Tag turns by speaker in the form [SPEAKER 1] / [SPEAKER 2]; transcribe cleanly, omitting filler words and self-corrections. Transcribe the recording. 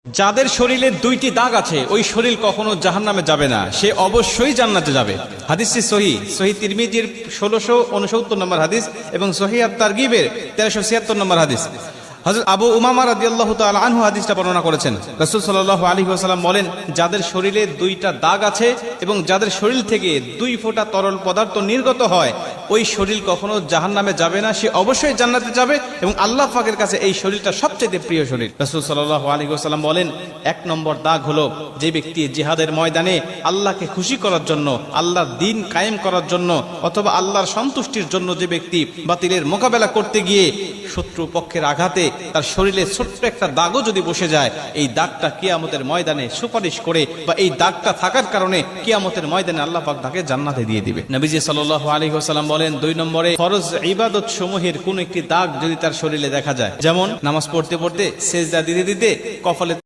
[SPEAKER 1] যাদের শরীরে দুইটি দাগ আছে ওই শরীর কখনো জাহান্নামে যাবে না, সে অবশ্যই জান্নাতে যাবে। হাদিসটি সহিহ তিরমিজির 1669 নম্বর হাদিস এবং সহিহ আত-তারগিবের 1376 নম্বর হাদিস। হযরত আবু উমামা রাদিয়াল্লাহু তাআলা আনহু হাদিসটা বর্ণনা করেছেন। রাসূল সাল্লাল্লাহু আলাইহি ওয়াসাল্লাম বলেন, যাদের শরীরে দুইটা দাগ আছে এবং যাদের শরীর থেকে 2 ফোঁটা তরল পদার্থ নির্গত হয় ওই শরীর কখনো জাহান্নামে যাবে না, সে অবশ্যই জান্নাতে যাবে এবং আল্লাহ পাকের কাছে এই শরীরটা সবচেয়ে প্রিয় শরীর। রাসূল সাল্লাল্লাহু আলাইহি ওয়াসাল্লাম বলেন, 1 নম্বর দাগ হলো যে ব্যক্তি জিহাদের ময়দানে আল্লাহকে খুশি করার জন্য, আল্লাহর দ্বীন কায়েম করার জন্য অথবা আল্লাহর সন্তুষ্টির জন্য যে ব্যক্তি বাতিলের মোকাবেলা করতে গিয়ে শত্রু পক্ষের আঘাতে তার শরীরে ছোট্ট একটা দাগও যদি বসে যায়, এই দাগটা কিয়ামতের ময়দানে সুপারিশ করে বা এই দাগটা থাকার কারণে কিয়ামতের ময়দানে আল্লাহ পাক তাকে জান্নাতে দিয়ে দিবে। নবীজি সাল্লাল্লাহু আলাইহি ওয়াসাল্লাম বলেন, 2 নম্বরে ফরজ ইবাদত সমূহের কোন একটি দাগ যদি তার শরীরে দেখা যায়, যেমন নামাজ পড়তে পড়তে সেজদা দিতে দিতে কপালে